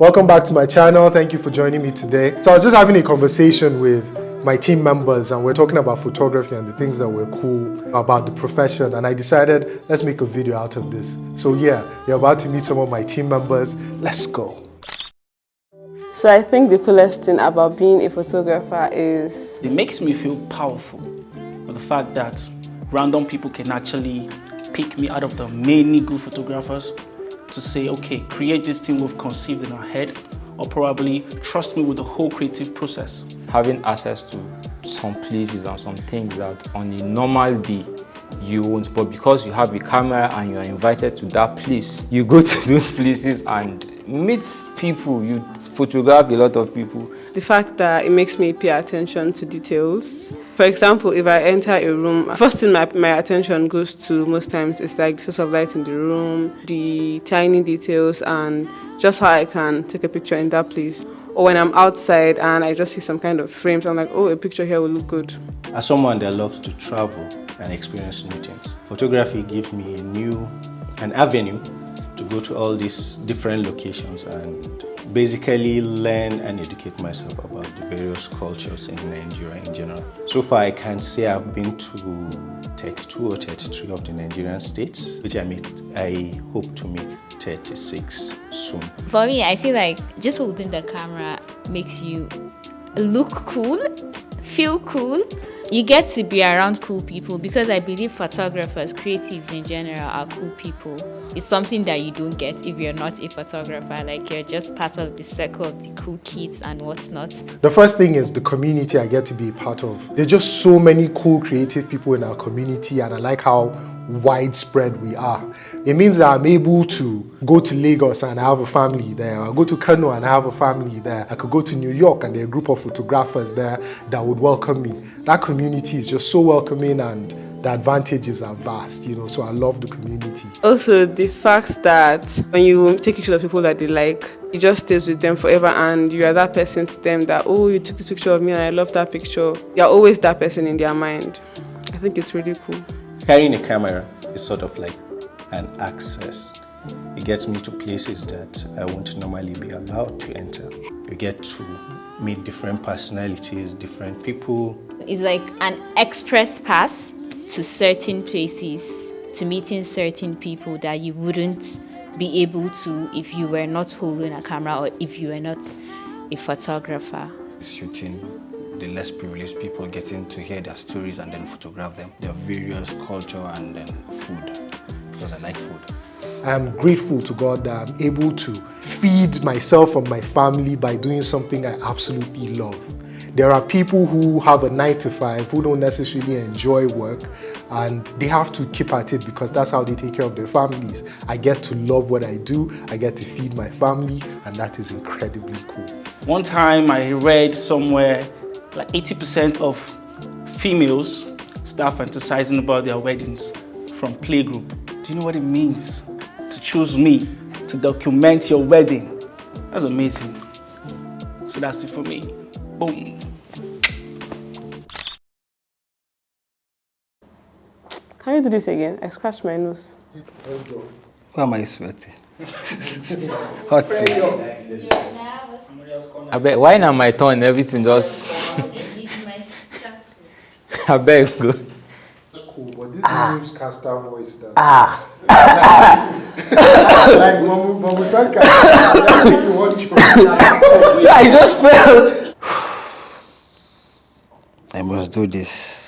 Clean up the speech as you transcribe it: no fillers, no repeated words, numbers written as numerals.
Welcome back to my channel. Thank you for joining me today. So I was just having a conversation with my team members and we're talking about photography and the things that were cool about the profession, and I decided let's make a video out of this. So yeah, you're about to meet some of my team members. Let's go. So I think the coolest thing about being a photographer is it makes me feel powerful with the fact that random people can actually pick me out of the many good photographers to say, okay, create this thing we've conceived in our head, or probably trust me with the whole creative process. Having access to some places and some things that on a normal day you won't, but because you have a camera and you are invited to that place, you go to those places and meet people, you photograph a lot of people. the fact that it makes me pay attention to details. For example, if I enter a room, first thing my attention goes to most times is like the source of light in the room, the tiny details, and just how I can take a picture in that place. Or when I'm outside and I just see some kind of frames, I'm like, oh, a picture here will look good. As someone that loves to travel and experience new things, photography gives me an avenue to go to all these different locations and basically learn and educate myself about the various cultures in Nigeria in general. So far, I can say I've been to 32 or 33 of the Nigerian states, which I hope to make 36 soon. For me, I feel like just holding the camera makes you look cool, feel cool. You get to be around cool people because I believe photographers, creatives in general are cool people. It's something that you don't get if you're not a photographer, like you're just part of the circle of the cool kids and whatnot. The first thing is the community I get to be a part of. There's just so many cool creative people in our community, and I like how widespread we are. It means that I'm able to go to Lagos and I have a family there. I go to Kano and I have a family there. I could go to New York and there are a group of photographers there that would welcome me. That community is just so welcoming and the advantages are vast, so I love the community. Also, the fact that when you take pictures of people that they like, it just stays with them forever and you are that person to them that, oh, you took this picture of me and I love that picture. You're always that person in their mind. I think it's really cool. Carrying a camera is sort of like an access. It gets me to places that I won't normally be allowed to enter. You get to meet different personalities, different people. It's like an express pass to certain places, to meeting certain people that you wouldn't be able to if you were not holding a camera or if you were not a photographer. Shooting the less privileged people, getting to hear their stories and then photograph them, their various culture and then food, because I like food. I'm grateful to God that I'm able to feed myself and my family by doing something I absolutely love. There are people who have a 9-to-5 who don't necessarily enjoy work and they have to keep at it because that's how they take care of their families. I get to love what I do, I get to feed my family, and that is incredibly cool. One time I read somewhere like 80% of females start fantasizing about their weddings from playgroup. Do you know what it means to choose me to document your wedding? That's amazing. So that's it for me. Boom. Can you do this again? I scratched my nose. Let's go. Why am I sweating? Hot seat. I bet why not my turn? Everything just I bet go. That's cool, but this news caster voice does. Like Mamu Sanka. I just fell. I must do this.